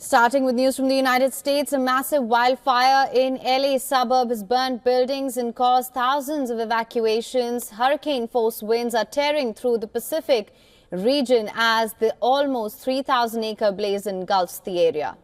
Starting with news from the United States, a massive wildfire in LA suburb has burnt buildings and caused thousands of evacuations. Hurricane-force winds are tearing through the Pacific region as the almost 3,000-acre blaze engulfs the area.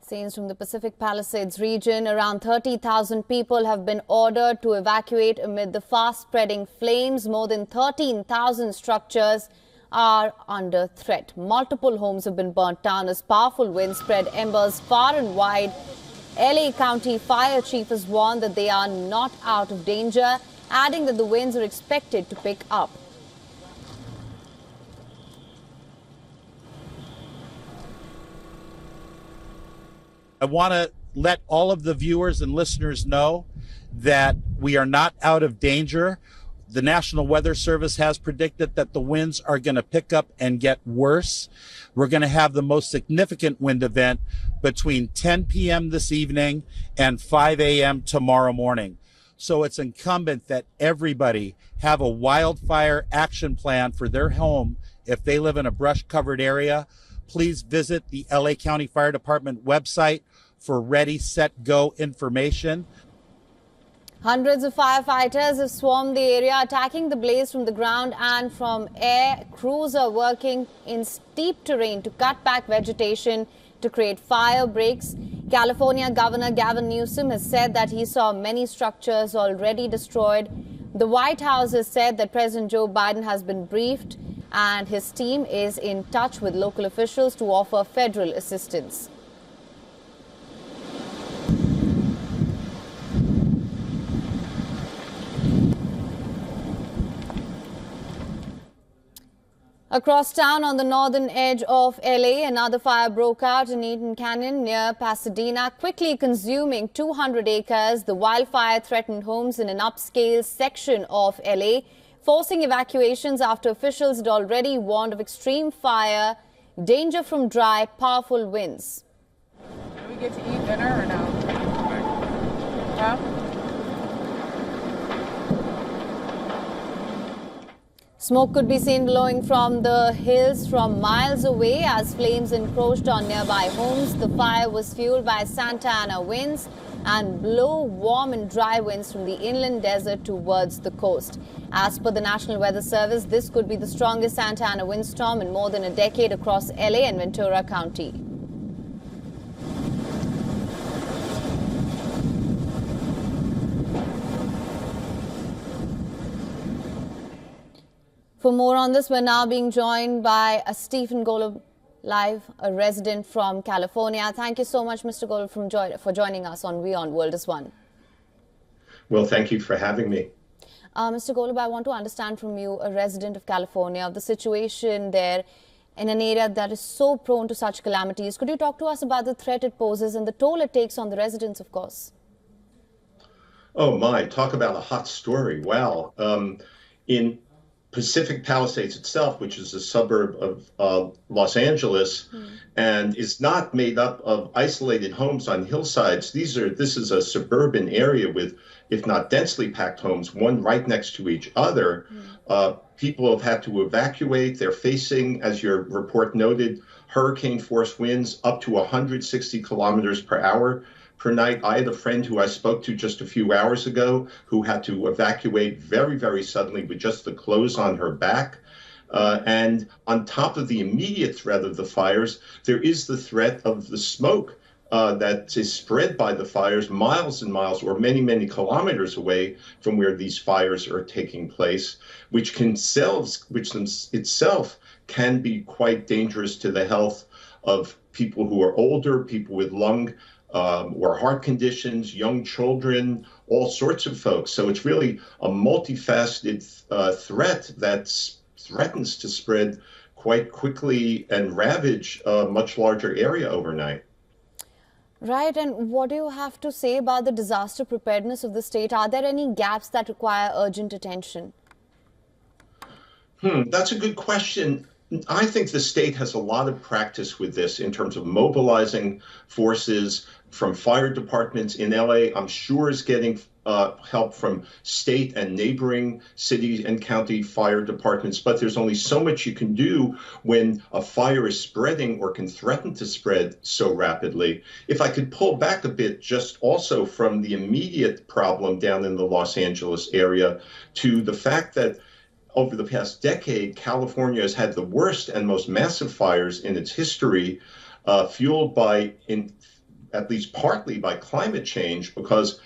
Scenes from the Pacific Palisades region. Around 30,000 people have been ordered to evacuate amid the fast-spreading flames. More than 13,000 structures are under threat. Multiple homes have been burnt down as powerful winds spread embers far and wide. LA County Fire Chief has warned that they are not out of danger, adding that the winds are expected to pick up. I want to let all of the viewers and listeners know that we are not out of danger. The National Weather Service has predicted that the winds are going to pick up and get worse. We're going to have the most significant wind event between 10 p.m. this evening and 5 a.m. tomorrow morning. So it's incumbent that everybody have a wildfire action plan for their home if they live in a brush-covered area. Please visit the LA County Fire Department website for ready, set, go information. Hundreds of firefighters have swarmed the area, attacking the blaze from the ground and from air. Crews are working in steep terrain to cut back vegetation to create fire breaks. California Governor Gavin Newsom has said that he saw many structures already destroyed. The White House has said that President Joe Biden has been briefed and his team is in touch with local officials to offer federal assistance. Across town on the northern edge of LA, another fire broke out in Eaton Canyon near Pasadena, quickly consuming 200 acres. The wildfire threatened homes in an upscale section of LA, forcing evacuations after officials had already warned of extreme fire, danger from dry, powerful winds. Do we get to eat dinner or no? Huh? Smoke could be seen blowing from the hills from miles away as flames encroached on nearby homes. The fire was fueled by Santa Ana winds and blow warm and dry winds from the inland desert towards the coast. As per the National Weather Service, this could be the strongest Santa Ana windstorm in more than a decade across LA and Ventura County. For more on this, we're now being joined by Stephen Golub, live, a resident from California. Thank you so much, Mr. Golub, for joining us on WION World is One. Well, thank you for having me. Mr. Golub, I want to understand from you, a resident of California, of the situation there in an area that is so prone to such calamities. Could you talk to us about the threat it poses and the toll it takes on the residents, of course? Oh, my. Talk about a hot story. Wow. In Pacific Palisades itself, which is a suburb of Los Angeles, and is not made up of isolated homes on hillsides. This is a suburban area with, if not densely packed homes, one right next to each other. People have had to evacuate. They're facing, as your report noted, hurricane force winds up to 160 kilometers per hour per night. I had a friend who I spoke to just a few hours ago who had to evacuate very, very suddenly with just the clothes on her back. And on top of the immediate threat of the fires, there is the threat of the smoke that is spread by the fires miles and miles or many, many kilometers away from where these fires are taking place, which itself can be quite dangerous to the health of people who are older, people with lung or heart conditions, young children, all sorts of folks. So it's really a multifaceted threat that threatens to spread quite quickly and ravage a much larger area overnight. Right, and what do you have to say about the disaster preparedness of the state? Are there any gaps that require urgent attention? That's a good question. I think the state has a lot of practice with this in terms of mobilizing forces from fire departments in LA. I'm sure is getting help from state and neighboring city and county fire departments, but there's only so much you can do when a fire is spreading or can threaten to spread so rapidly. If I could pull back a bit, just also from the immediate problem down in the Los Angeles area to the fact that over the past decade, California has had the worst and most massive fires in its history, fueled by, at least partly by climate change, because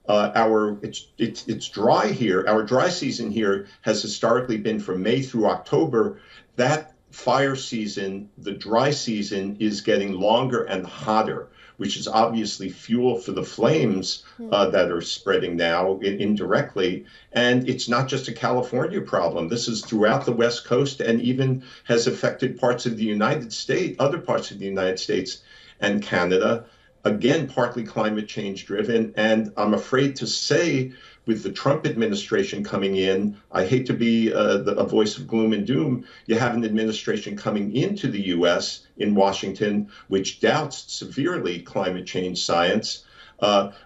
it's dry here. Our dry season here has historically been from May through October. That fire season, the dry season, is getting longer and hotter, which is obviously fuel for the flames that are spreading now indirectly. And it's not just a California problem. This is throughout the West Coast and even has affected parts of the United States, other parts of the United States and Canada. Again, partly climate change driven. And I'm afraid to say, with the Trump administration coming in, I hate to be a voice of gloom and doom, you have an administration coming into the U.S. in Washington, which doubts severely climate change science,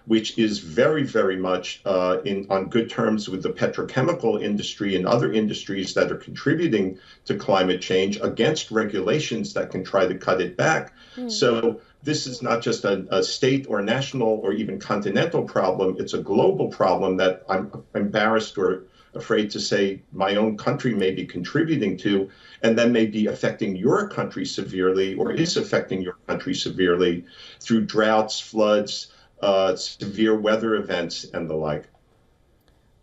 which is very, very much on good terms with the petrochemical industry and other industries that are contributing to climate change against regulations that can try to cut it back. So this is not just a state or national or even continental problem. It's a global problem that I'm embarrassed or afraid to say my own country may be contributing to, and then may be affecting your country severely or is affecting your country severely through droughts, floods, severe weather events, and the like.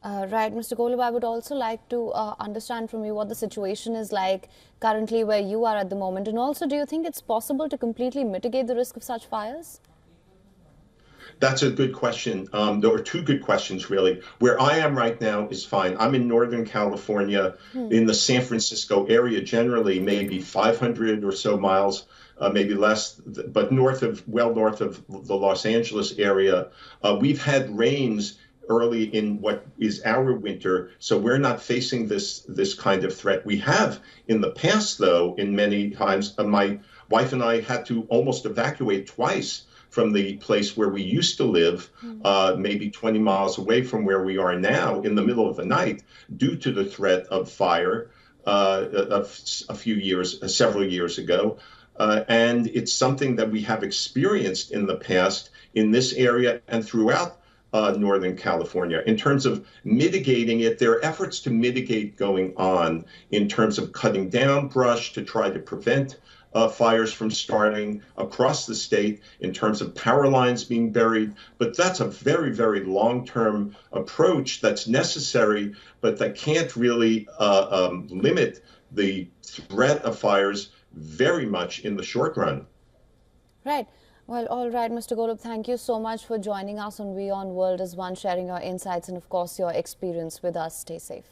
Right, Mr. Golub, I would also like to understand from you what the situation is like currently where you are at the moment. And also, do you think it's possible to completely mitigate the risk of such fires? That's a good question. There are two good questions, really. Where I am right now is fine. I'm in Northern California, in the San Francisco area, generally maybe 500 or so miles, maybe less, but well north of the Los Angeles area. We've had rains early in what is our winter, so we're not facing this kind of threat. We have in the past, though, in many times, my wife and I had to almost evacuate twice from the place where we used to live, maybe 20 miles away from where we are now, in the middle of the night, due to the threat of fire several years ago. And it's something that we have experienced in the past in this area and throughout Northern California. In terms of mitigating it, there are efforts to mitigate going on in terms of cutting down brush to try to prevent fires from starting across the state, in terms of power lines being buried. But that's a very, very long-term approach that's necessary, but that can't really limit the threat of fires very much in the short run. Right. Well, all right, Mr. Golub, thank you so much for joining us on WION World as One, sharing your insights and, of course, your experience with us. Stay safe.